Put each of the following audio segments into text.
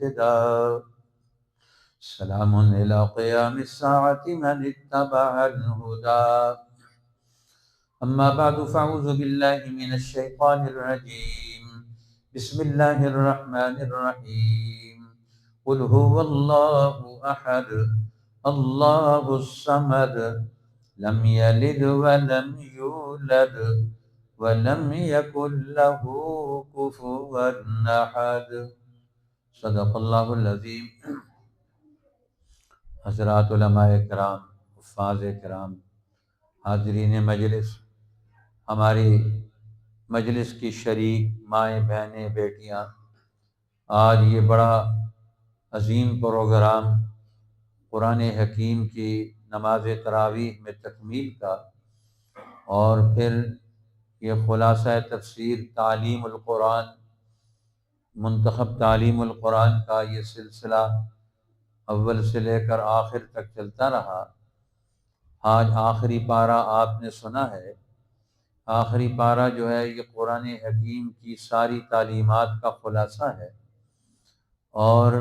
الاهتداء سلام إلى قيام الساعة من اتبع الهدى أما بعد فأعوذ بالله من الشيطان الرجيم بسم الله الرحمن الرحيم قل هو الله أحد الله الصمد لم يلد ولم يولد ولم يكن له كفوا أحد صدق اللہ العظیم۔ حضرات علماء کرام، حفاظ کرام، حاضرین مجلس، ہماری مجلس کی شریک مائیں بہنیں بیٹیاں، آج یہ بڑا عظیم پروگرام قرآن حکیم کی نماز تراویح میں تکمیل کا اور پھر یہ خلاصہ تفسیر تعلیم القرآن، منتخب تعلیم القرآن کا یہ سلسلہ اول سے لے کر آخر تک چلتا رہا۔ آج آخری پارہ آپ نے سنا ہے۔ آخری پارہ جو ہے یہ قرآن حکیم کی ساری تعلیمات کا خلاصہ ہے، اور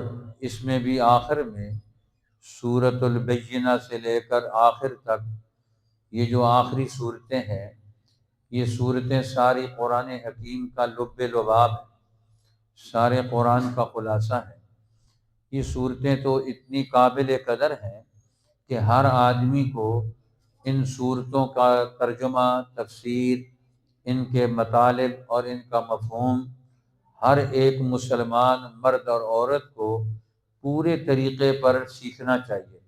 اس میں بھی آخر میں سورۃ البینہ سے لے کر آخر تک یہ جو آخری صورتیں ہیں، یہ صورتیں ساری قرآن حکیم کا لب لباب ہے، سارے قرآن کا خلاصہ ہے۔ یہ صورتیں تو اتنی قابل قدر ہیں کہ ہر آدمی کو ان صورتوں کا ترجمہ، تفسیر، ان کے مطالب اور ان کا مفہوم ہر ایک مسلمان مرد اور عورت کو پورے طریقے پر سیکھنا چاہیے،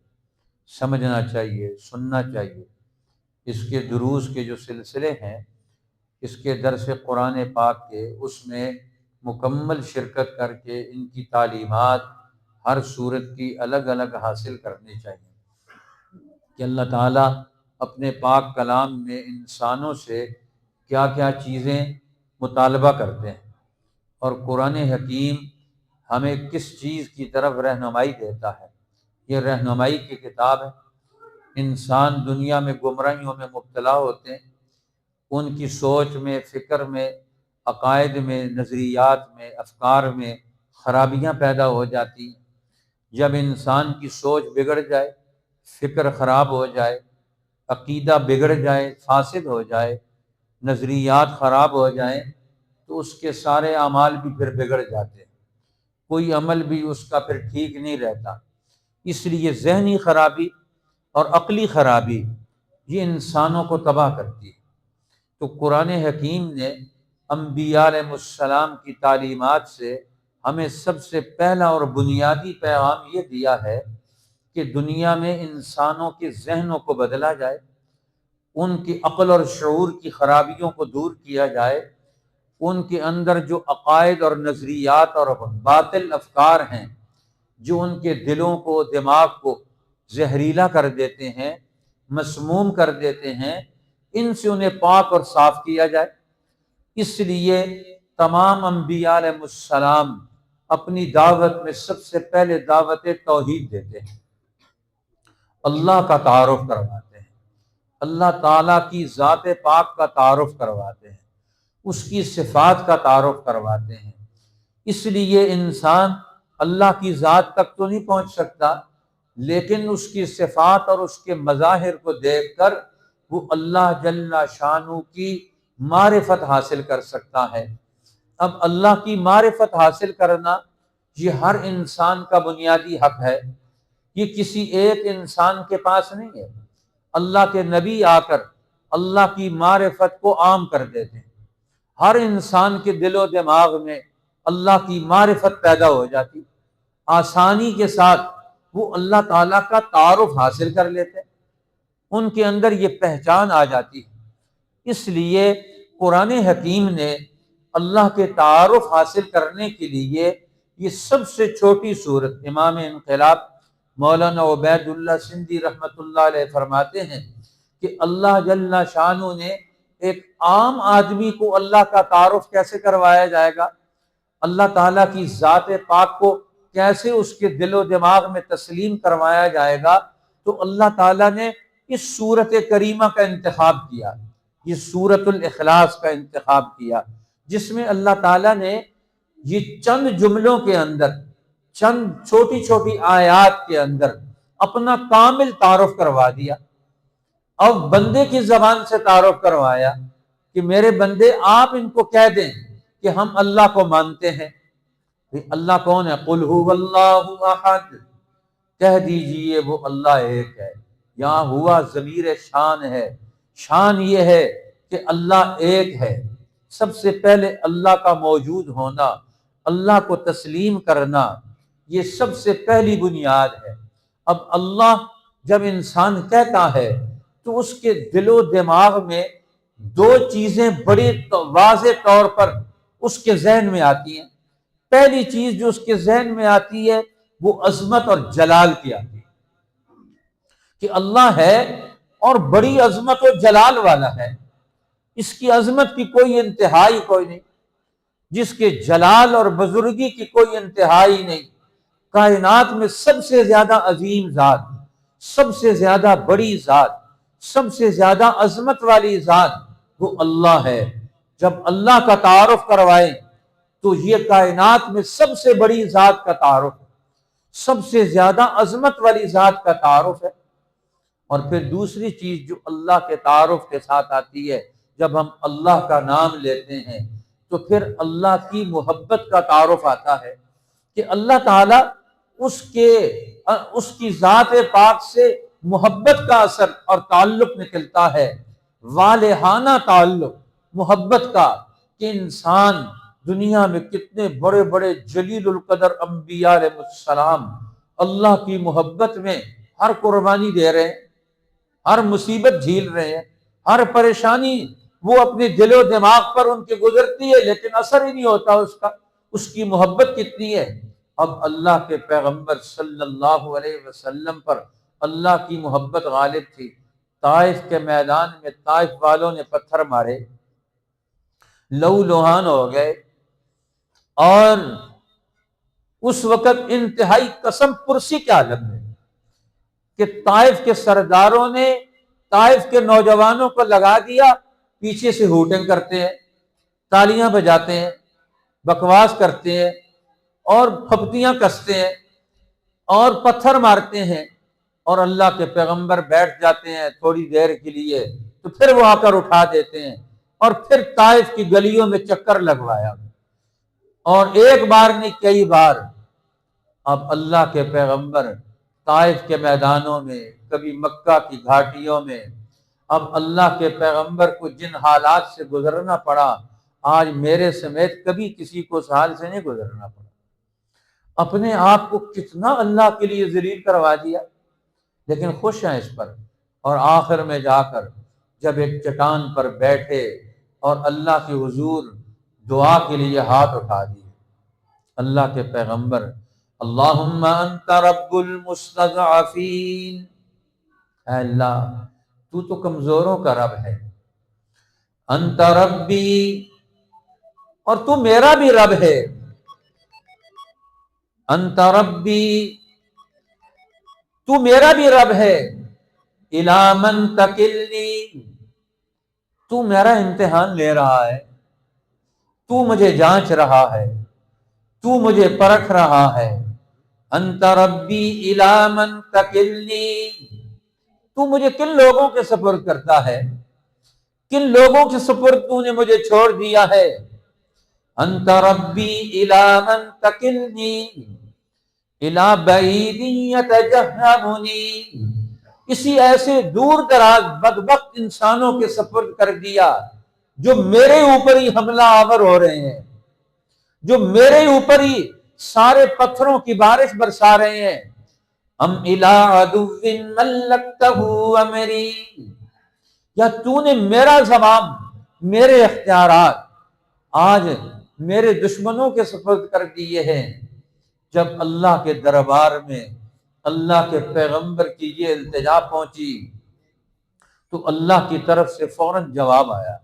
سمجھنا چاہیے، سننا چاہیے۔ اس کے دروس کے جو سلسلے ہیں، اس کے درس قرآن پاک کے، اس میں مکمل شرکت کر کے ان کی تعلیمات ہر صورت کی الگ الگ حاصل کرنی چاہیے کہ اللہ تعالیٰ اپنے پاک کلام میں انسانوں سے کیا کیا چیزیں مطالبہ کرتے ہیں، اور قرآن حکیم ہمیں کس چیز کی طرف رہنمائی دیتا ہے۔ یہ رہنمائی کی کتاب ہے۔ انسان دنیا میں گمراہیوں میں مبتلا ہوتے ہیں، ان کی سوچ میں، فکر میں، عقائد میں، نظریات میں، افکار میں خرابیاں پیدا ہو جاتی ہیں۔ جب انسان کی سوچ بگڑ جائے، فکر خراب ہو جائے، عقیدہ بگڑ جائے، فاسد ہو جائے، نظریات خراب ہو جائیں، تو اس کے سارے اعمال بھی پھر بگڑ جاتے ہیں، کوئی عمل بھی اس کا پھر ٹھیک نہیں رہتا۔ اس لیے ذہنی خرابی اور عقلی خرابی یہ انسانوں کو تباہ کرتی ہے۔ تو قرآن حکیم نے انبیاء علیہ السلام کی تعلیمات سے ہمیں سب سے پہلا اور بنیادی پیغام یہ دیا ہے کہ دنیا میں انسانوں کے ذہنوں کو بدلا جائے، ان کی عقل اور شعور کی خرابیوں کو دور کیا جائے، ان کے اندر جو عقائد اور نظریات اور باطل افکار ہیں جو ان کے دلوں کو، دماغ کو زہریلا کر دیتے ہیں، مسموم کر دیتے ہیں، ان سے انہیں پاک اور صاف کیا جائے۔ اس لیے تمام انبیاء علیہ السلام اپنی دعوت میں سب سے پہلے دعوت توحید دیتے ہیں، اللہ کا تعارف کرواتے ہیں، اللہ تعالیٰ کی ذات پاک کا تعارف کرواتے ہیں، اس کی صفات کا تعارف کرواتے ہیں۔ اس لیے انسان اللہ کی ذات تک تو نہیں پہنچ سکتا، لیکن اس کی صفات اور اس کے مظاہر کو دیکھ کر وہ اللہ جل شانہ کی معرفت حاصل کر سکتا ہے۔ اب اللہ کی معرفت حاصل کرنا یہ ہر انسان کا بنیادی حق ہے، یہ کسی ایک انسان کے پاس نہیں ہے۔ اللہ کے نبی آ کر اللہ کی معرفت کو عام کر دیتے ہیں، ہر انسان کے دل و دماغ میں اللہ کی معرفت پیدا ہو جاتی، آسانی کے ساتھ وہ اللہ تعالیٰ کا تعارف حاصل کر لیتے ہیں، ان کے اندر یہ پہچان آ جاتی ہے۔ اس لیے قرآن حکیم نے اللہ کے تعارف حاصل کرنے کے لیے یہ سب سے چھوٹی صورت، امام انقلاب مولانا عبید اللہ سندھی رحمۃ اللہ علیہ فرماتے ہیں کہ اللہ جل شانہ نے ایک عام آدمی کو اللہ کا تعارف کیسے کروایا جائے گا، اللہ تعالیٰ کی ذات پاک کو کیسے اس کے دل و دماغ میں تسلیم کروایا جائے گا، تو اللہ تعالیٰ نے اس سورت کریمہ کا انتخاب کیا، یہ سورۃ الاخلاص کا انتخاب کیا، جس میں اللہ تعالیٰ نے یہ چند جملوں کے اندر چند چھوٹی چھوٹی آیات کے اندر اپنا کامل تعارف کروا دیا، اب بندے کی زبان سے تعارف کروایا کہ میرے بندے آپ ان کو کہہ دیں کہ ہم اللہ کو مانتے ہیں۔ اللہ کون ہے؟ قل هو اللہ احد، کہہ دیجئے وہ اللہ ایک ہے۔ یہاں ہوا ضمیر شان ہے، شان یہ ہے کہ اللہ ایک ہے۔ سب سے پہلے اللہ کا موجود ہونا، اللہ کو تسلیم کرنا، یہ سب سے پہلی بنیاد ہے۔ اب اللہ جب انسان کہتا ہے تو اس کے دل و دماغ میں دو چیزیں بڑی واضح طور پر اس کے ذہن میں آتی ہیں۔ پہلی چیز جو اس کے ذہن میں آتی ہے وہ عظمت اور جلال کی آتی ہے، کہ اللہ ہے اور بڑی عظمت و جلال والا ہے، اس کی عظمت کی کوئی انتہائی کوئی نہیں، جس کے جلال اور بزرگی کی کوئی انتہائی نہیں۔ کائنات میں سب سے زیادہ عظیم ذات، سب سے زیادہ بڑی ذات، سب سے زیادہ عظمت والی ذات وہ اللہ ہے۔ جب اللہ کا تعارف کروائیں تو یہ کائنات میں سب سے بڑی ذات کا تعارف ہے، سب سے زیادہ عظمت والی ذات کا تعارف ہے۔ اور پھر دوسری چیز جو اللہ کے تعارف کے ساتھ آتی ہے، جب ہم اللہ کا نام لیتے ہیں تو پھر اللہ کی محبت کا تعارف آتا ہے کہ اللہ تعالیٰ اس کی ذات پاک سے محبت کا اثر اور تعلق نکلتا ہے، والہانہ تعلق محبت کا، کہ انسان دنیا میں کتنے بڑے بڑے جلیل القدر انبیاء علیہ السلام اللہ کی محبت میں ہر قربانی دے رہے ہیں، ہر مصیبت جھیل رہے ہیں، ہر پریشانی وہ اپنے دل و دماغ پر ان کے گزرتی ہے لیکن اثر ہی نہیں ہوتا اس کا، اس کی محبت کتنی ہے۔ اب اللہ کے پیغمبر صلی اللہ علیہ وسلم پر اللہ کی محبت غالب تھی۔ طائف کے میدان میں طائف والوں نے پتھر مارے، لہو لہان ہو گئے، اور اس وقت انتہائی قسم پرسی کے عالم میں کہ طائف کے سرداروں نے طائف کے نوجوانوں کو لگا دیا، پیچھے سے ہوٹنگ کرتے ہیں، تالیاں بجاتے ہیں، بکواس کرتے ہیں اور پھپتیاں کستے ہیں اور پتھر مارتے ہیں، اور اللہ کے پیغمبر بیٹھ جاتے ہیں تھوڑی دیر کے لیے تو پھر وہ آ کر اٹھا دیتے ہیں، اور پھر طائف کی گلیوں میں چکر لگوایا، اور ایک بار نہیں کئی بار۔ اب اللہ کے پیغمبر طائف کے میدانوں میں، کبھی مکہ کی گھاٹیوں میں، اب اللہ کے پیغمبر کو جن حالات سے گزرنا پڑا، آج میرے سمیت کبھی کسی کو اس حال سے نہیں گزرنا پڑا۔ اپنے آپ کو کتنا اللہ کے لیے ذلیل کروا دیا، لیکن خوش ہیں اس پر۔ اور آخر میں جا کر جب ایک چٹان پر بیٹھے اور اللہ کے حضور دعا کے لیے ہاتھ اٹھا دیے، اللہ کے پیغمبر اللہم انت رب المستضعفین، اے اللہ تو کمزوروں کا رب ہے، انت ربی، اور تو میرا بھی رب ہے، انت ربی، تو میرا بھی رب ہے، الی من تکلنی، تو میرا امتحان لے رہا ہے، تو مجھے جانچ رہا ہے، تو مجھے پرکھ رہا ہے، انت ربی الی من تکلنی، تو مجھے کن لوگوں کے سپرد کرتا ہے، کن لوگوں کے سپرد تو نے مجھے چھوڑ دیا ہے، انت ربی الی من تکلنی الی بعید یتجہمنی، اسی ایسے دور دراز بدبخت انسانوں کے سپرد کر دیا جو میرے اوپر ہی حملہ آور ہو رہے ہیں، جو میرے اوپر ہی سارے پتھروں کی بارش برسا رہے ہیں، ام الی عدو ملکتہ امری، یا تو نے میرا زمام، میرے اختیارات آج میرے دشمنوں کے سپرد کر دیے ہیں۔ جب اللہ کے دربار میں اللہ کے پیغمبر کی یہ التجا پہنچی تو اللہ کی طرف سے فوراً جواب آیا،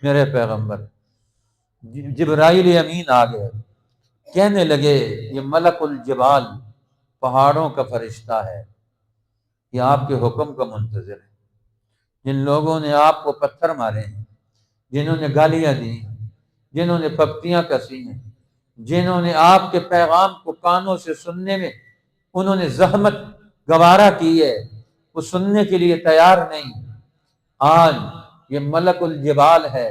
میرے پیغمبر جبرائیل امین آ گئے، کہنے لگے یہ ملک الجبال، پہاڑوں کا فرشتہ ہے، یہ آپ کے حکم کا منتظر ہے۔ جن لوگوں نے آپ کو پتھر مارے ہیں، جنہوں نے گالیاں دی ہیں، جنہوں نے پھپتیاں کسی ہیں، جنہوں نے آپ کے پیغام کو کانوں سے سننے میں انہوں نے زحمت گوارا کی ہے، وہ سننے کے لیے تیار نہیں۔ آج یہ ملک الجبال ہے،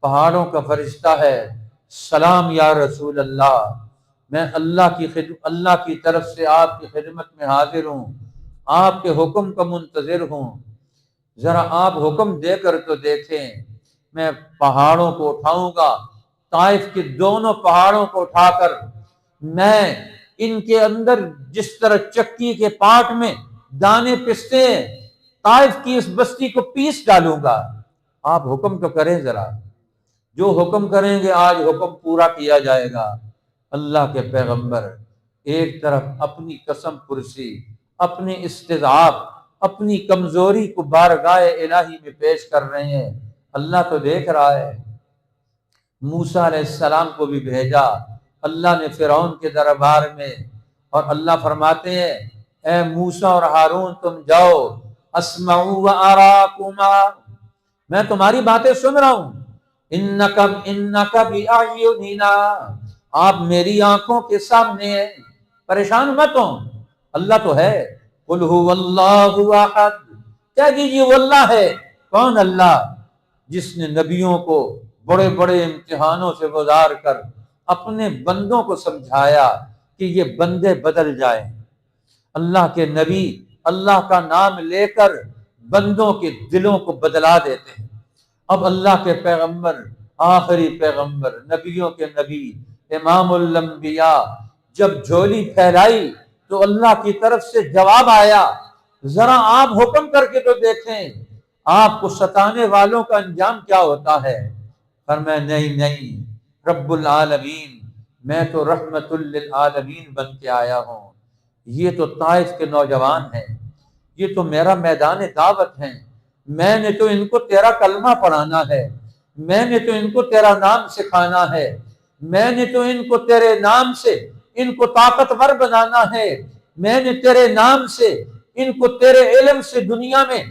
پہاڑوں کا فرشتہ ہے، سلام یا رسول اللہ، میں اللہ کی طرف سے آپ کی خدمت میں حاضر ہوں، آپ کے حکم کا منتظر ہوں، ذرا آپ حکم دے کر تو دیکھیں۔ میں پہاڑوں کو اٹھاؤں گا، طائف کے دونوں پہاڑوں کو اٹھا کر میں ان کے اندر جس طرح چکی کے پاٹ میں دانے پستے ہیں، طائف کی اس بستی کو پیس ڈالوں گا۔ آپ حکم تو کریں ذرا، جو حکم کریں گے آج حکم پورا کیا جائے گا۔ اللہ کے پیغمبر ایک طرف اپنی قسم پرسی، اپنی استضعاف، اپنی کمزوری کو بارگاہ الہی میں پیش کر رہے ہیں۔ اللہ تو دیکھ رہا ہے۔ موسیٰ علیہ السلام کو بھی بھیجا اللہ نے فرعون کے دربار میں، اور اللہ فرماتے ہیں اے موسیٰ اور ہارون تم جاؤ، اسمع و اراکما، میں تمہاری باتیں سن رہا ہوں، انک باعیننا، آپ میری آنکھوں کے سامنے ہیں، پریشان مت ہو، اللہ تو ہے۔ قل هو اللہ احد، کہہ دیجیے وہ اللہ ہے۔ کون اللہ؟ جس نے نبیوں کو بڑے بڑے امتحانوں سے گزار کر اپنے بندوں کو سمجھایا کہ یہ بندے بدل جائیں۔ اللہ کے نبی اللہ کا نام لے کر بندوں کے دلوں کو بدلا دیتے ہیں۔ اب اللہ کے پیغمبر، آخری پیغمبر، نبیوں کے نبی، امام الانبیاء جب جھولی پھیلائی تو اللہ کی طرف سے جواب آیا، ذرا آپ حکم کر کے تو دیکھیں آپ کو ستانے والوں کا انجام کیا ہوتا ہے۔ فرمایا نہیں، رب العالمین، میں تو رحمت للعالمین بن کے آیا ہوں، یہ تو طائف کے نوجوان ہیں، یہ تو میرا میدان دعوت ہیں، میں نے تو ان کو تیرا کلمہ پڑھانا ہے، میں نے تو ان کو تیرا نام سکھانا ہے، میں نے تو ان کو تیرے نام سے ان کو طاقتور بنانا ہے، میں نے تیرے نام سے ان کو تیرے علم سے دنیا میں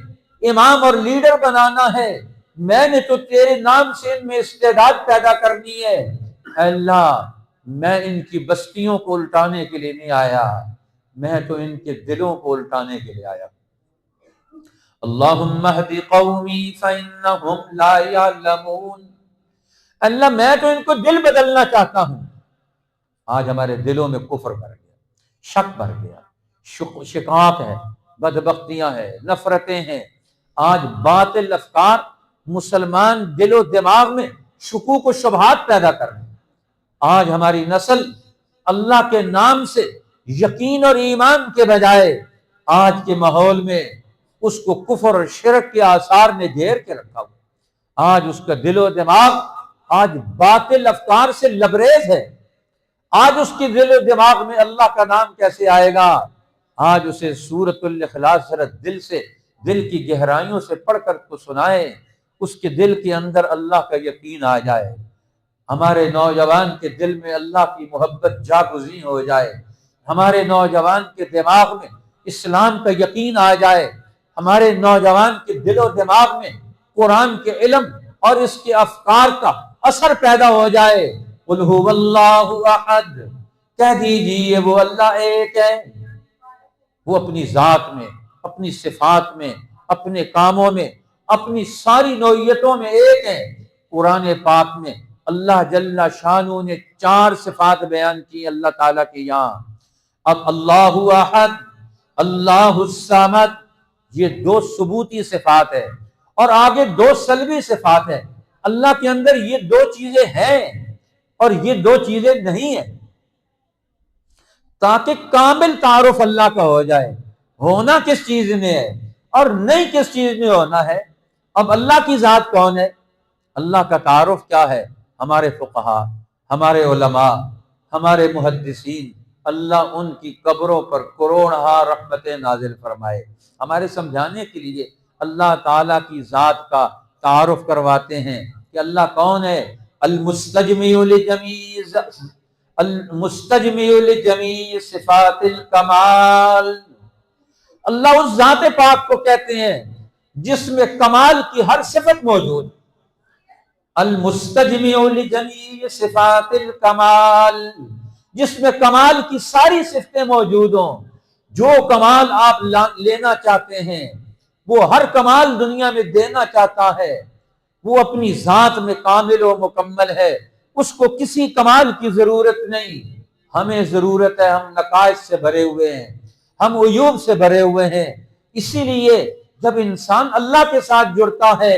امام اور لیڈر بنانا ہے، میں نے تو تیرے نام سے ان میں استعداد پیدا کرنی ہے۔ اے اللہ، میں ان کی بستیوں کو الٹانے کے لیے نہیں آیا، میں تو ان کے دلوں کو الٹانے کے لیے آیا۔ اللہم اہد قومی فإنہم لا یعلمون، اللہ میں تو ان کو دل بدلنا چاہتا ہوں۔ آج ہمارے دلوں میں کفر بھر گیا، شک بھر گیا، شقاق ہے، بدبختیاں ہیں، نفرتیں ہیں۔ آج باطل افکار مسلمان دل و دماغ میں شکوک و شبہات پیدا کر رہے ہیں۔ آج ہماری نسل اللہ کے نام سے یقین اور ایمان کے بجائے آج کے ماحول میں اس کو کفر اور شرک کے آثار نے گھیر کے رکھا ہوا۔ آج اس کا دل و دماغ آج باطل افکار سے لبریز ہے۔ آج اس کی دل و دماغ میں اللہ کا نام کیسے آئے گا؟ آج اسے سورۃ الاخلاص ذرا دل کی گہرائیوں سے پڑھ کر تو سنائے، اس کے دل کے اندر اللہ کا یقین آ جائے، ہمارے نوجوان کے دل میں اللہ کی محبت جاگزیں ہو جائے، ہمارے نوجوان کے دماغ میں اسلام کا یقین آ جائے، ہمارے نوجوان کے دل و دماغ میں قرآن کے علم اور اس کے افکار کا اثر پیدا ہو جائے۔ قل هو اللہ احد، کہہ دیجیے وہ اللہ ایک ہے، وہ اپنی ذات میں، اپنی صفات میں، اپنے کاموں میں، اپنی ساری نوعیتوں میں ایک ہے۔ قرآن پاک میں اللہ جل شانہ نے 4 صفات بیان کی اللہ تعالیٰ کی یہاں۔ اب اللہ احد، اللہ الصمد، یہ 2 ثبوتی صفات ہے، اور آگے 2 سلبی صفات ہے۔ اللہ کے اندر یہ 2 چیزیں ہیں اور یہ 2 چیزیں نہیں ہیں، تاکہ کامل تعارف اللہ کا ہو جائے، ہونا کس چیز میں ہے اور نہیں کس چیز میں ہونا ہے۔ اب اللہ کی ذات کون ہے، اللہ کا تعارف کیا ہے؟ ہمارے فقہا، ہمارے علماء، ہمارے محدثین، اللہ ان کی قبروں پر کروڑہا رحمتیں نازل فرمائے، ہمارے سمجھانے کے لیے اللہ تعالیٰ کی ذات کا تعارف کرواتے ہیں کہ اللہ کون ہے۔ المستجمع لجمیع صفات الکمال، اللہ اس ذات پاک کو کہتے ہیں جس میں کمال کی ہر صفت موجود۔ المستجمع لجمیع صفات الکمال، جس میں کمال کی ساری صفتیں موجود ہوں. جو کمال آپ لینا چاہتے ہیں وہ ہر کمال دنیا میں دینا چاہتا ہے. وہ اپنی ذات میں کامل و مکمل ہے، اس کو کسی کمال کی ضرورت نہیں. ہمیں ضرورت ہے، ہم نقائص سے بھرے ہوئے ہیں، ہم عیوب سے بھرے ہوئے ہیں. اسی لیے جب انسان اللہ کے ساتھ جڑتا ہے،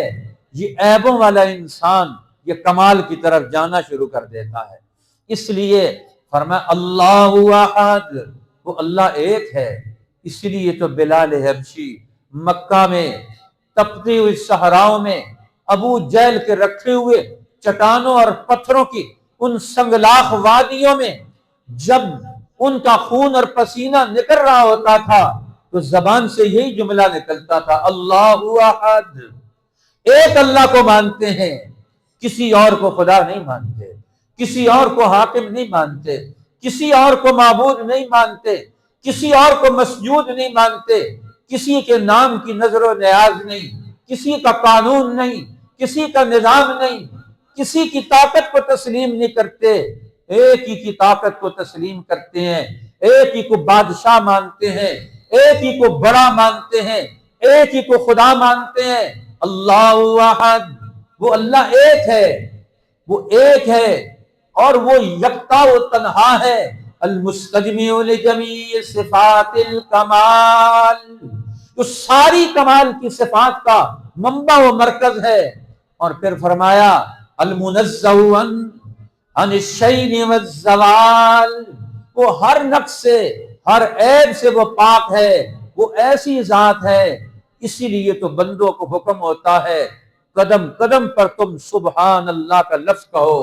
یہ عیبوں والا انسان یہ کمال کی طرف جانا شروع کر دیتا ہے. اس لیے فرمایا اللہ احد، وہ اللہ ایک ہے. اس لیے تو بلال حبشی مکہ میں تپتی ہوئی صحراؤں میں ابو جہل کے رکھے ہوئے چٹانوں اور پتھروں کی ان سنگلاخ وادیوں میں جب ان کا خون اور پسینہ نکل رہا ہوتا تھا تو زبان سے یہی جملہ نکلتا تھا اللہ احد. ایک اللہ کو مانتے ہیں، کسی اور کو خدا نہیں مانتے، کسی اور کو حاکم نہیں مانتے، کسی اور کو معبود نہیں مانتے، کسی اور کو مسجود نہیں مانتے، کسی کے نام کی نظر و نیاز نہیں، کسی کا قانون نہیں، کسی کا نظام نہیں، کسی کی طاقت کو تسلیم نہیں کرتے. ایک ہی کی طاقت کو تسلیم کرتے ہیں، ایک ہی کو بادشاہ مانتے ہیں، ایک ہی کو بڑا مانتے ہیں، ایک ہی کو خدا مانتے ہیں. اللہ احد، وہ اللہ ایک ہے، وہ ایک ہے اور وہ یکتا و تنہا ہے. المستجمع لجمیع صفات الکمال، تو ساری کمال کی صفات کا منبع و مرکز ہے. اور پھر فرمایا المنزہ عن الشین والزوال، وہ ہر نقص سے ہر عیب سے وہ پاک ہے، وہ ایسی ذات ہے. اسی لیے تو بندوں کو حکم ہوتا ہے قدم قدم پر تم سبحان اللہ کا لفظ کہو.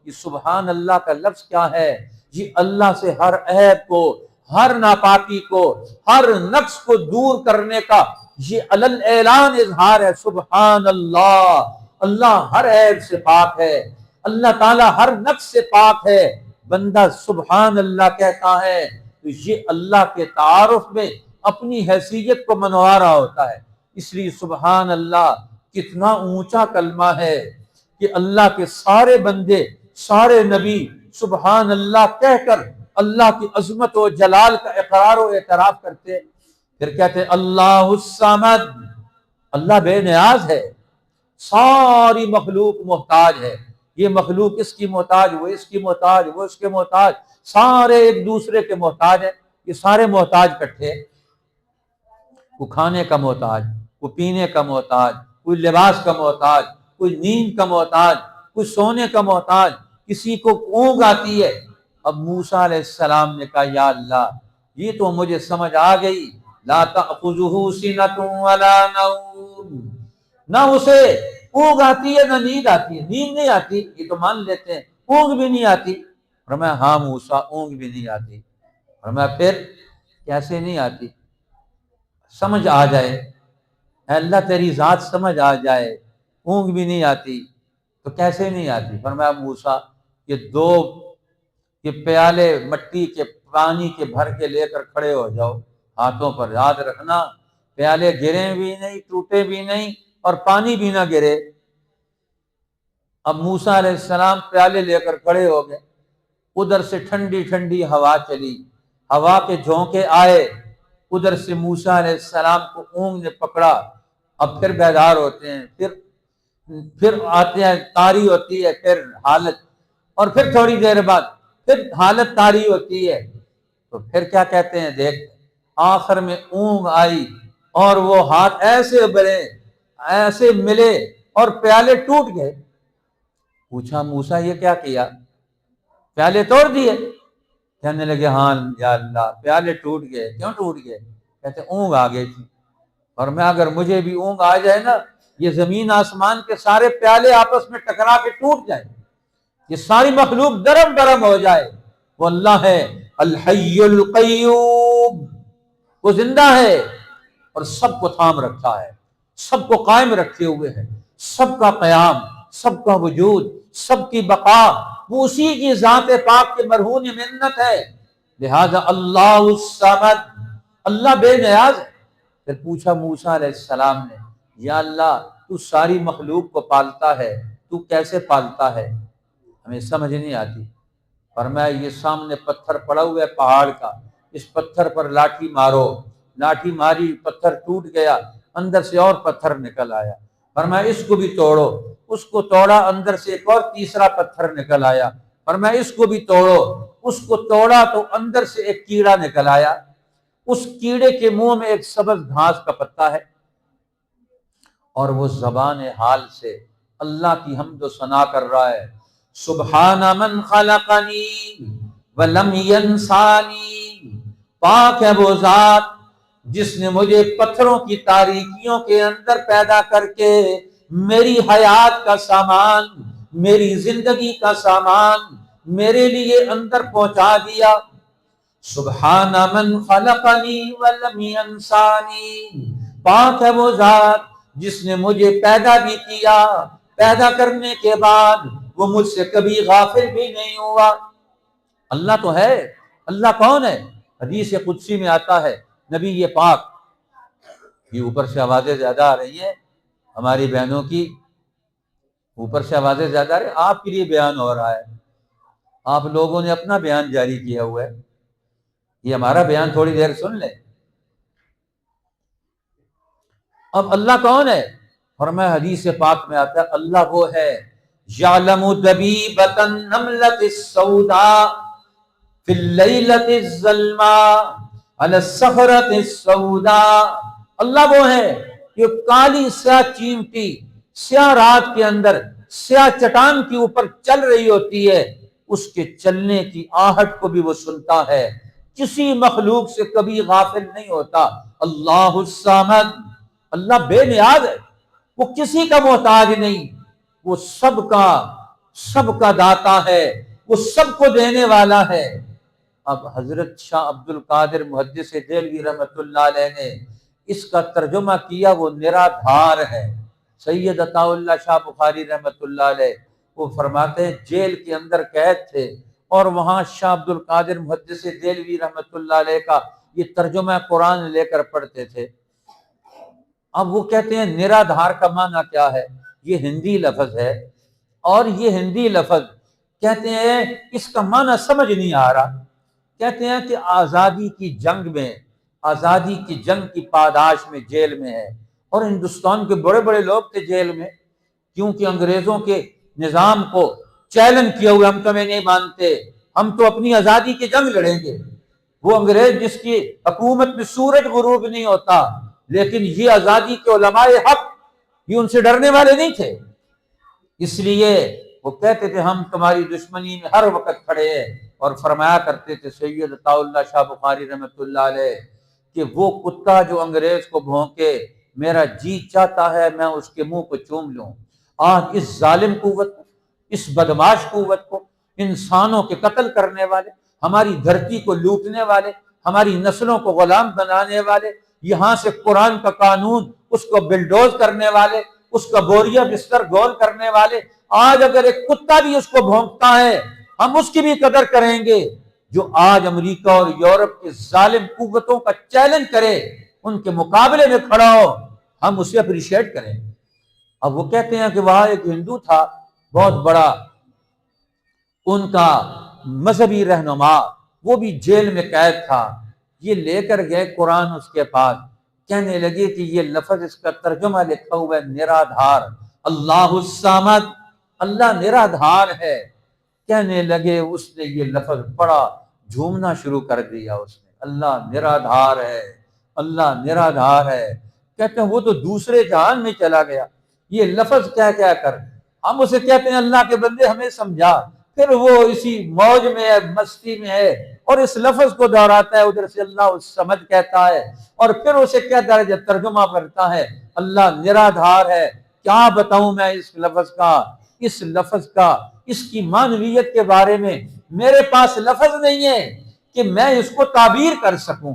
یہ سبحان اللہ کا لفظ کیا ہے؟ یہ اللہ سے ہر عیب کو، ہر ناپاکی کو، ہر نقص کو دور کرنے کا یہ علل اعلان اظہار ہے. سبحان اللہ، اللہ ہر عیب سے پاک ہے، اللہ تعالی ہر نقص سے پاک ہے. بندہ سبحان اللہ کہتا ہے تو یہ اللہ کے تعارف میں اپنی حیثیت کو منوا رہا ہوتا ہے. اس لیے سبحان اللہ کتنا اونچا کلمہ ہے کہ اللہ کے سارے بندے، سارے نبی سبحان اللہ کہہ کر اللہ کی عظمت و جلال کا اقرار و اعتراف کرتے. پھر کہتے ہیں اللہ الصمد، اللہ بے نیاز ہے، ساری مخلوق محتاج ہے. یہ مخلوق اس کی محتاج، وہ اس کی محتاج، وہ اس کے محتاج، سارے ایک دوسرے کے محتاج ہیں. یہ سارے محتاج کٹھے، وہ کھانے کا محتاج، وہ پینے کا محتاج، کوئی لباس کا محتاج، کوئی نیند کا محتاج، کوئی سونے کا محتاج، کسی کو اونگ آتی ہے. اب موسیٰ علیہ السلام نے کہا یا اللہ یہ تو مجھے سمجھ آ گئی، لا تأخذہ سنۃ ولا نوم، نہ اسے اونگ آتی ہے نہ نیند آتی ہے. نیند نہیں آتی یہ تو مان لیتے ہیں، اونگ بھی نہیں آتی. فرمایا ہاں موسیٰ اونگ بھی نہیں آتی. فرمایا پھر کیسے نہیں آتی؟ سمجھ آ جائے، اے اللہ تیری ذات سمجھ آ جائے، اونگ بھی نہیں آتی تو کیسے نہیں آتی؟ فرمایا موسیٰ یہ پیالے مٹی کے پانی کے بھر کے لے کر کھڑے ہو جاؤ ہاتھوں پر، یاد رکھنا پیالے گرے بھی نہیں، ٹوٹے بھی نہیں اور پانی بھی نہ گرے. اب موسیٰ علیہ السلام پیالے لے کر کھڑے ہو گئے، ادھر سے ٹھنڈی ٹھنڈی ہوا چلی، ہوا کے جھونکے آئے، ادھر سے موسیٰ علیہ السلام کو اونگ نے پکڑا. اب پھر بیدار ہوتے ہیں، پھر آتے ہیں، طاری ہوتی ہے پھر حالت، اور پھر تھوڑی دیر بعد پھر حالت طاری ہوتی ہے. تو پھر کیا کہتے ہیں دیکھ، آخر میں اونگ آئی اور وہ ہاتھ ایسے ابھرے، ایسے ملے اور پیالے ٹوٹ گئے. پوچھا موسیٰ یہ کیا کیا؟ پیالے توڑ دیے؟ کہنے لگے ہاں یا اللہ پیالے ٹوٹ گئے. کیوں ٹوٹ گئے؟ کہتے اونگ آ گئی تھی. اور میں اگر مجھے بھی اونگ آ جائے نا، یہ زمین آسمان کے سارے پیالے آپس میں ٹکرا کے ٹوٹ جائیں، یہ ساری مخلوق درم درم ہو جائے. وہ اللہ ہے الحی القیوم، وہ زندہ ہے اور سب کو تھام رکھا ہے، سب کو قائم رکھے ہوئے ہے. سب کا قیام، سب کا وجود، سب کی بقا وہ اسی کی ذات پاک کے مرہون منت ہے. لہذا اللہ الصمد، اللہ بے نیاز ہے. پھر پوچھا موسیٰ علیہ السلام نے یا اللہ تو ساری مخلوق کو پالتا ہے، تو کیسے پالتا ہے؟ ہمیں سمجھ نہیں آتی۔ فرمایا یہ سامنے پتھر پڑا ہوا ہے پہاڑ کا، اس پتھر پر لاٹھی مارو، لاٹھی ماری، پتھر ٹوٹ گیا، اندر سے اور پتھر نکل آیا۔ فرمایا اس کو بھی توڑو، اس کو توڑا، اندر سے ایک اور تیسرا پتھر نکل آیا۔ فرمایا اس کو بھی توڑو، اس کو توڑا تو اندر سے ایک کیڑا نکل آیا، اس کیڑے کے منہ میں ایک سبز گھاس کا پتا ہے، اور وہ زبان حال سے اللہ کی حمد و ثنا کر رہا ہے، سبحان من خلقنی ولم ینسانی، پاک ہے وہ ذات جس نے مجھے پتھروں کی تاریکیوں کے اندر پیدا کر کے میری حیات کا سامان، میری زندگی کا سامان میرے لیے اندر پہنچا دیا۔ سبحان من خلقنی ولم ینسانی، پاک ہے وہ ذات جس نے مجھے پیدا بھی کیا، پیدا کرنے کے بعد وہ مجھ سے کبھی غافل بھی نہیں ہوا۔ اللہ تو ہے، اللہ کون ہے؟ حدیث قدسی میں آتا ہے، نبی یہ پاک، یہ اوپر سے آوازیں زیادہ آ رہی ہیں ہماری بہنوں کی، اوپر سے آوازیں زیادہ آ رہی ہیں، آپ کے لیے بیان ہو رہا ہے، آپ لوگوں نے اپنا بیان جاری کیا ہوا ہے، یہ ہمارا بیان تھوڑی دیر سن لیں۔ اب اللہ کون ہے؟ فرمایا حدیث پاک میں آتا ہے اللہ وہ ہے یعلم دبیبۃ النملۃ السوداء فی اللیلۃ الظلماء علی الصخرۃ السوداء، اللہ وہ ہے جو کالی سیاہ چیمٹی سیاہ رات کے اندر سیاہ چٹان کے اوپر چل رہی ہوتی ہے، اس کے چلنے کی آہٹ کو بھی وہ سنتا ہے، کسی مخلوق سے کبھی غافل نہیں ہوتا۔ اللہ الصمد، اللہ بے نیاز ہے، وہ کسی کا محتاج نہیں، وہ سب کا داتا ہے، وہ سب کو دینے والا ہے۔ اب حضرت شاہ عبد القادر محدث دہلوی رحمۃ اللہ علیہ نے اس کا ترجمہ کیا، وہ نرادھار ہے۔ سید عطا اللہ شاہ بخاری رحمۃ اللہ علیہ وہ فرماتے ہیں جیل کے اندر قید تھے اور وہاں شاہ عبد القادر محدث دہلوی رحمۃ اللہ علیہ کا یہ ترجمہ قرآن لے کر پڑھتے تھے۔ اب وہ کہتے ہیں نرادھار کا معنی کیا ہے؟ یہ ہندی لفظ ہے، اور یہ ہندی لفظ کہتے ہیں اس کا معنی سمجھ نہیں آ رہا، کہتے ہیں کہ آزادی کی جنگ میں، آزادی کی جنگ کی پاداش میں جیل میں ہے، اور ہندوستان کے بڑے بڑے لوگ تھے جیل میں، کیونکہ انگریزوں کے نظام کو چیلنج کیا ہوئے، ہم تمہیں نہیں مانتے، ہم تو اپنی آزادی کی جنگ لڑیں گے۔ وہ انگریز جس کی حکومت میں سورج غروب نہیں ہوتا، لیکن یہ آزادی کے علماء حق یہ ان سے ڈرنے والے نہیں تھے، اس لیے وہ کہتے تھے ہم تمہاری دشمنی میں ہر وقت کھڑے ہیں، اور فرمایا کرتے تھے سید عطا اللہ شاہ بخاری رحمۃ اللہ علیہ کہ وہ کتا جو انگریز کو بھونکے میرا جی چاہتا ہے میں اس کے منہ کو چوم لوں۔ آج اس ظالم قوت کو، اس بدماش قوت کو، انسانوں کے قتل کرنے والے، ہماری دھرتی کو لوٹنے والے، ہماری نسلوں کو غلام بنانے والے، یہاں سے قرآن کا قانون اس کو بلڈوز کرنے والے، اس کا بوریا بستر گول کرنے والے، آج اگر ایک کتا بھی اس کو بھونکتا ہے ہم اس کی بھی قدر کریں گے۔ جو آج امریکہ اور یورپ کے ظالم قوتوں کا چیلنج کرے، ان کے مقابلے میں کھڑا ہو، ہم اسے اپریشیٹ کریں۔ اب وہ کہتے ہیں کہ وہاں ایک ہندو تھا بہت بڑا، ان کا مذہبی رہنما، وہ بھی جیل میں قید تھا، یہ لے کر گئے قرآن اس کے پاس، کہنے لگے کہ یہ لفظ اس کا ترجمہ لکھا ہوا ہے نرادھار، اللہ الصمد، اللہ نرادھار ہے۔ کہنے لگے اس نے یہ لفظ پڑھا، جھومنا شروع کر دیا اس نے، اللہ نرادھار ہے، اللہ نرادھار ہے۔ کہتے ہیں وہ تو دوسرے جہان میں چلا گیا، یہ لفظ کیا کیا کر، ہم اسے کہتے ہیں اللہ کے بندے ہمیں سمجھا، پھر وہ اسی موج میں ہے، مستی میں ہے، اور اس لفظ کو دہراتا ہے، ادھر سے اللہ الصمد کہتا ہے، اور پھر اسے کیا درجہ ترجمہ کرتا ہے اللہ نرادھار ہے۔ کیا بتاؤں میں اس لفظ کا اس کی معنویت کے بارے میں، میرے پاس لفظ نہیں ہے کہ میں اس کو تعبیر کر سکوں۔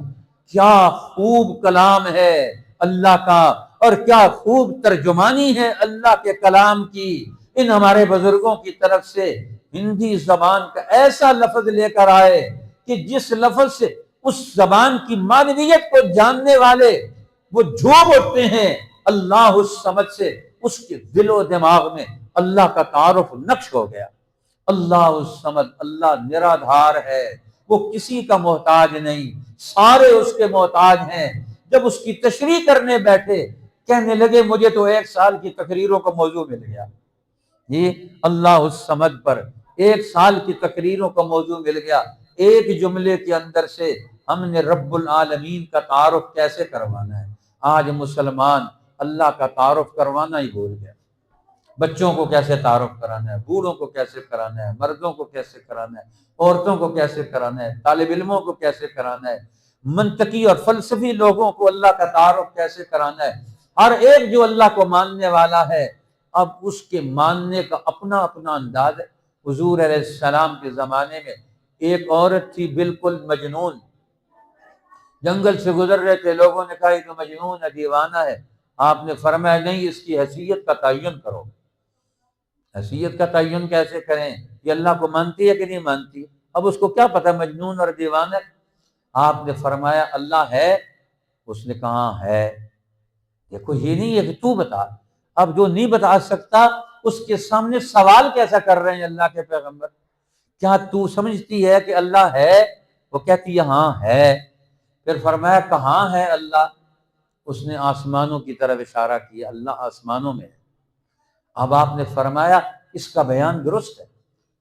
کیا خوب کلام ہے اللہ کا، اور کیا خوب ترجمانی ہے اللہ کے کلام کی۔ ان ہمارے بزرگوں کی طرف سے ہندی زبان کا ایسا لفظ لے کر آئے کہ جس لفظ سے اس زبان کی معنویت کو جاننے والے وہ جھوم اٹھتے ہیں، اللہ الصمد سے اس کے دل و دماغ میں اللہ کا تعارف نقش ہو گیا۔ اللہ الصمد، اللہ نرادھار ہے، وہ کسی کا محتاج نہیں، سارے اس کے محتاج ہیں۔ جب اس کی تشریح کرنے بیٹھے کہنے لگے مجھے تو 1 سال کی تقریروں کا موضوع مل گیا، یہ اللہ الصمد پر 1 سال کی تقریروں کا موضوع مل گیا۔ ایک جملے کے اندر سے ہم نے رب العالمین کا تعارف کیسے کروانا ہے۔ آج مسلمان اللہ کا تعارف کروانا ہی بھول گیا۔ بچوں کو کیسے تعارف کرانا ہے، بوڑھوں کو کیسے کرانا ہے، مردوں کو کیسے کرانا ہے، عورتوں کو کیسے کرانا ہے، طالب علموں کو کیسے کرانا ہے، منطقی اور فلسفی لوگوں کو اللہ کا تعارف کیسے کرانا ہے۔ ہر ایک جو اللہ کو ماننے والا ہے اب اس کے ماننے کا اپنا اپنا انداز ہے۔ حضور علیہ السلام کے زمانے میں ایک عورت تھی بالکل مجنون، جنگل سے گزر رہے تھے، لوگوں نے کہا یہ تو مجنون ہے، دیوانہ ہے۔ آپ نے فرمایا نہیں، اس کی حیثیت کا تعین کرو۔ حیثیت کا تعین کیسے کریں؟ یہ اللہ کو مانتی ہے کہ نہیں مانتی؟ اب اس کو کیا پتہ مجنون اور دیوانہ؟ آپ نے فرمایا اللہ ہے؟ اس نے کہا ہے۔ دیکھو یہ نہیں ہے کہ تو بتا، اب جو نہیں بتا سکتا اس کے سامنے سوال کیسا کر رہے ہیں اللہ کے پیغمبر؟ کیا تو سمجھتی ہے کہ اللہ ہے؟ وہ کہتی ہے ہاں ہے۔ پھر فرمایا کہاں ہے اللہ؟ اس نے آسمانوں کی طرف اشارہ کیا، اللہ آسمانوں میں ہے۔ اب آپ نے فرمایا اس کا بیان درست ہے،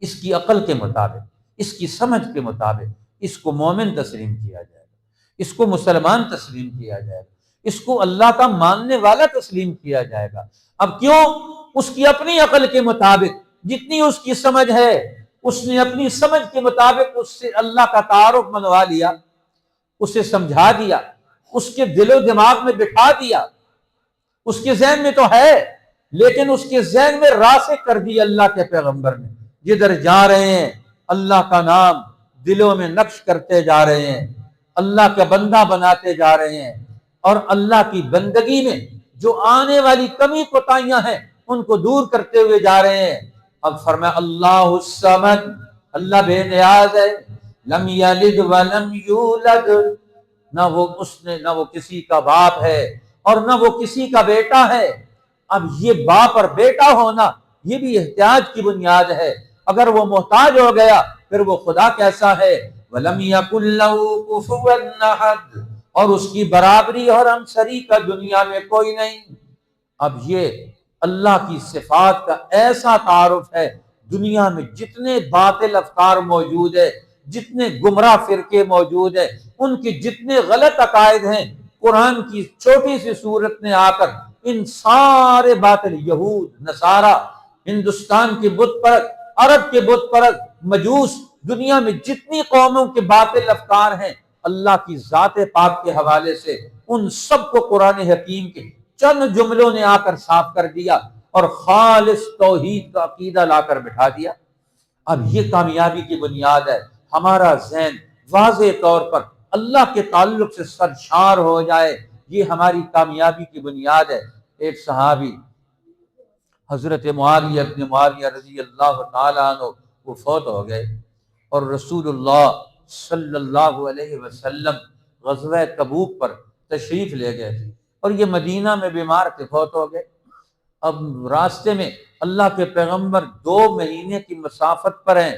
اس کی عقل کے مطابق، اس کی سمجھ کے مطابق اس کو مومن تسلیم کیا جائے گا، اس کو مسلمان تسلیم کیا جائے گا، اس کو اللہ کا ماننے والا تسلیم کیا جائے گا۔ اب کیوں؟ اس کی اپنی عقل کے مطابق جتنی اس کی سمجھ ہے، اس نے اپنی سمجھ کے مطابق اس سے اللہ کا تعارف منوا لیا، اسے سمجھا دیا، اس کے دل و دماغ میں بٹھا دیا۔ اس کے ذہن میں تو ہے لیکن اس کے ذہن میں راسخ کر دی اللہ کے پیغمبر نے۔ جدھر جا رہے ہیں اللہ کا نام دلوں میں نقش کرتے جا رہے ہیں، اللہ کا بندہ بناتے جا رہے ہیں، اور اللہ کی بندگی میں جو آنے والی کمی کوتاہیاں ہیں ان کو دور کرتے ہوئے جا رہے ہیں۔ اب فرمایا اللہ الصمد، اللہ بے نیاز ہے، لم یلد ولم یولد، نہ وہ کسی کا باپ ہے اور نہ وہ کسی کا بیٹا ہے۔ اب یہ باپ اور بیٹا ہونا یہ بھی احتیاج کی بنیاد ہے۔ اگر وہ محتاج ہو گیا پھر وہ خدا کیسا ہے؟ وَلَمْ يَكُنْ لَهُ كُفُوًا أَحَدٌ، اور اس کی برابری اور ہمسری کا دنیا میں کوئی نہیں۔ اب یہ اللہ کی صفات کا ایسا تعارف ہے، دنیا میں جتنے باطل افکار موجود ہے، جتنے گمراہ فرقے موجود ہیں، ان کے جتنے غلط عقائد ہیں، قرآن کی چھوٹی سی صورت نے آ کر ان سارے باطل، یہود، نصارہ، ہندوستان کے بت پرست، عرب کے بت پرست، مجوس، دنیا میں جتنی قوموں کے باطل افکار ہیں، اللہ کی ذات پاک کے حوالے سے ان سب کو قرآن حکیم کے چند جملوں نے آ کر صاف کر دیا اور خالص توحید کا عقیدہ لا کر بٹھا دیا۔ اب یہ کامیابی کی بنیاد ہے، ہمارا ذہن واضح طور پر اللہ کے تعلق سے سرشار ہو جائے، یہ ہماری کامیابی کی بنیاد ہے۔ ایک صحابی حضرت معاویہ ابن معاویہ رضی اللہ تعالیٰ عنہ وہ فوت ہو گئے، اور رسول اللہ صلی اللہ علیہ وسلم غزوہ تبوک پر تشریف لے گئے تھے، اور یہ مدینہ میں بیمار تھے، فوت ہو گئے۔ اب راستے میں اللہ کے پیغمبر 2 مہینے کی مسافت پر ہیں،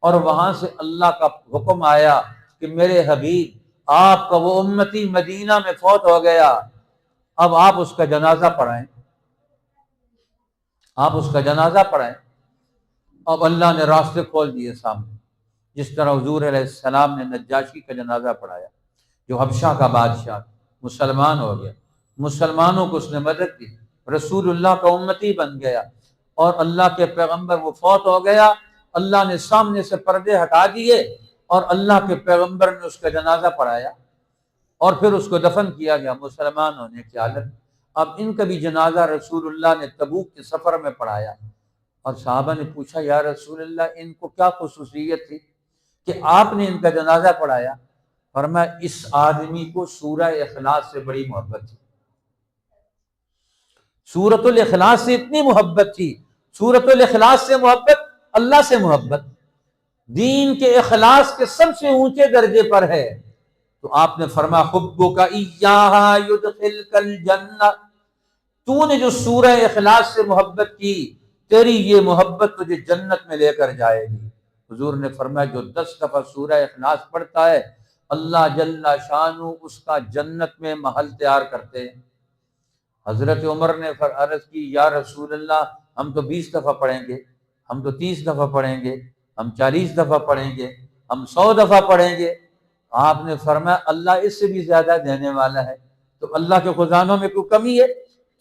اور وہاں سے اللہ کا حکم آیا کہ میرے حبیب آپ کا وہ امتی مدینہ میں فوت ہو گیا، اب آپ اس کا جنازہ پڑھائیں، آپ اس کا جنازہ پڑھائیں۔ اب اللہ نے راستے کھول دیے سامنے، جس طرح حضور علیہ السلام نے نجاشی کا جنازہ پڑھایا، جو حبشہ کا بادشاہ مسلمان ہو گیا، مسلمانوں کو اس نے مدد دی، رسول اللہ کا امتی بن گیا، اور اللہ کے پیغمبر وہ فوت ہو گیا۔ اللہ نے سامنے سے پردے ہٹا دیے اور اللہ کے پیغمبر نے اس کا جنازہ پڑھایا، اور پھر اس کو دفن کیا گیا مسلمان ہونے کی حالت۔ اب ان کا بھی جنازہ رسول اللہ نے تبوک کے سفر میں پڑھایا، اور صحابہ نے پوچھا یا رسول اللہ ان کو کیا خصوصیت تھی کہ آپ نے ان کا جنازہ پڑھایا؟ فرمایا اس آدمی کو سورہ اخلاص سے بڑی محبت تھی، سورۃ الاخلاص سے اتنی محبت تھی، سورۃ الاخلاص سے محبت، اللہ سے محبت دین کے اخلاص کے سب سے اونچے درجے پر ہے۔ تو آپ نے فرمایا حبک ایہا یدخلک الجنہ، تو نے جو سورہ اخلاص سے محبت کی تیری یہ محبت تجھے جنت میں لے کر جائے گی۔ حضور نے فرمایا جو 10 دفعہ سورہ اخلاص پڑھتا ہے اللہ جل شانہ اس کا جنت میں محل تیار کرتے ہیں۔ حضرت عمر نے عرض کی یا رسول اللہ ہم تو 20 دفعہ پڑھیں گے، ہم تو 30 دفعہ پڑھیں گے، ہم 40 دفعہ پڑھیں گے، ہم 100 دفعہ پڑھیں گے۔ آپ نے فرمایا اللہ اس سے بھی زیادہ دینے والا ہے، تو اللہ کے خزانوں میں کوئی کمی ہے؟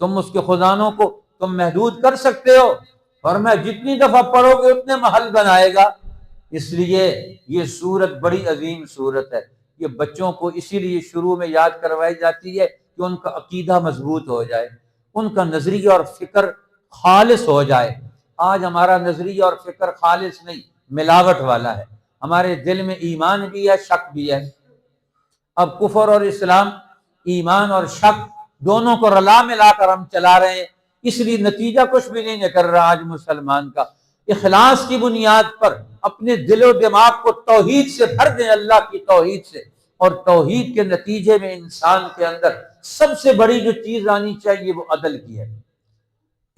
تم اس کے خزانوں کو تم محدود کر سکتے ہو؟ فرمایا جتنی دفعہ پڑھو گے اتنے محل بنائے گا۔ اس لیے یہ سورت بڑی عظیم سورت ہے، یہ بچوں کو اسی لیے شروع میں یاد کروائی جاتی ہے کہ ان کا عقیدہ مضبوط ہو جائے، ان کا نظریہ اور فکر خالص ہو جائے۔ آج ہمارا نظریہ اور فکر خالص نہیں، ملاوٹ والا ہے، ہمارے دل میں ایمان بھی ہے شک بھی ہے۔ اب کفر اور اسلام، ایمان اور شک دونوں کو رلا ملا کر ہم چلا رہے ہیں، اس لیے نتیجہ کچھ بھی نہیں نکل رہا آج مسلمان کا۔ اخلاص کی بنیاد پر اپنے دل و دماغ کو توحید سے بھر دیں، اللہ کی توحید سے، اور توحید کے نتیجے میں انسان کے اندر سب سے بڑی جو چیز آنی چاہیے وہ عدل کی ہے۔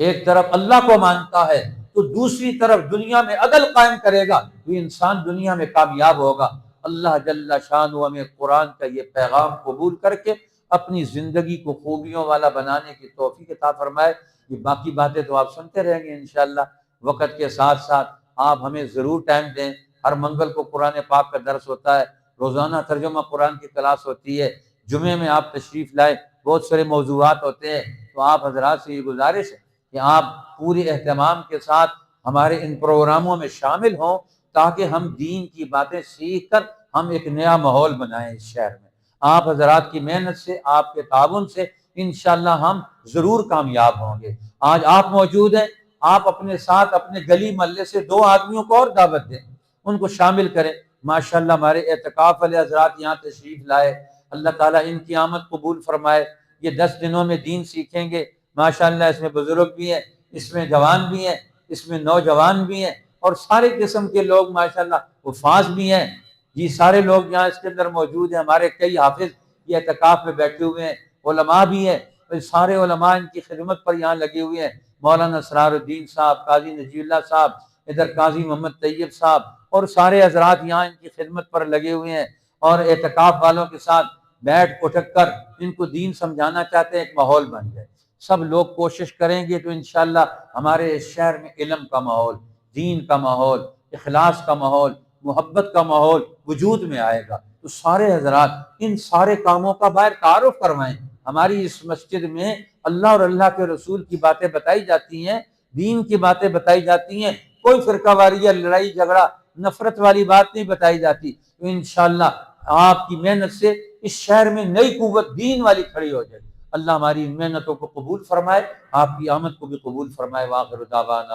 ایک طرف اللہ کو مانتا ہے تو دوسری طرف دنیا میں عدل قائم کرے گا تو انسان دنیا میں کامیاب ہوگا۔ اللہ جل شانہ ہمیں قرآن کا یہ پیغام قبول کر کے اپنی زندگی کو خوبیوں والا بنانے کی توفیق عطا فرمائے۔ یہ باقی باتیں تو آپ سنتے رہیں گے انشاءاللہ، وقت کے ساتھ ساتھ آپ ہمیں ضرور ٹائم دیں۔ ہر منگل کو قرآن پاک کا درس ہوتا ہے، روزانہ ترجمہ قرآن کی کلاس ہوتی ہے، جمعے میں آپ تشریف لائیں، بہت سارے موضوعات ہوتے ہیں۔ تو آپ حضرات سے یہ گزارش ہے کہ آپ پوری اہتمام کے ساتھ ہمارے ان پروگراموں میں شامل ہوں تاکہ ہم دین کی باتیں سیکھ کر ہم ایک نیا ماحول بنائیں اس شہر میں۔ آپ حضرات کی محنت سے، آپ کے تعاون سے انشاءاللہ ہم ضرور کامیاب ہوں گے۔ آج آپ موجود ہیں، آپ اپنے ساتھ اپنے گلی محلے سے 2 آدمیوں کو اور دعوت دیں، ان کو شامل کریں۔ ماشاءاللہ ہمارے اعتکاف والے حضرات یہاں تشریف لائے، اللہ تعالیٰ ان کی آمد قبول فرمائے۔ یہ 10 دنوں میں دین سیکھیں گے ماشاءاللہ، اس میں بزرگ بھی ہیں، اس میں جوان بھی ہیں، اس میں نوجوان بھی ہیں، اور سارے قسم کے لوگ ماشاءاللہ، حفاظ بھی ہیں۔ یہ سارے لوگ یہاں اس کے اندر موجود ہیں، ہمارے کئی حافظ یہ اعتکاف میں بیٹھے ہوئے ہیں، علماء بھی ہیں، سارے علماء ان کی خدمت پر یہاں لگے ہوئے ہیں۔ مولانا اسرار الدین صاحب، قاضی نجی اللہ صاحب، ادھر قاضی محمد طیب صاحب، اور سارے حضرات یہاں ان کی خدمت پر لگے ہوئے ہیں، اور اعتکاف والوں کے ساتھ بیٹھ اٹھ کر ان کو دین سمجھانا چاہتے ہیں، ایک ماحول بن جائے۔ سب لوگ کوشش کریں گے تو انشاءاللہ ہمارے اس شہر میں علم کا ماحول، دین کا ماحول، اخلاص کا ماحول، محبت کا ماحول وجود میں آئے گا۔ تو سارے حضرات ان سارے کاموں کا باہر تعارف کروائیں۔ ہماری اس مسجد میں اللہ اور اللہ کے رسول کی باتیں بتائی جاتی ہیں، دین کی باتیں بتائی جاتی ہیں، کوئی فرقہ واریہ، لڑائی جھگڑا، نفرت والی بات نہیں بتائی جاتی۔ تو انشاءاللہ آپ کی محنت سے اس شہر میں نئی قوت دین والی کھڑی ہو جائے۔ اللہ ہماری ان محنتوں کو قبول فرمائے، آپ کی آمد کو بھی قبول فرمائے۔ وآخر دعوانا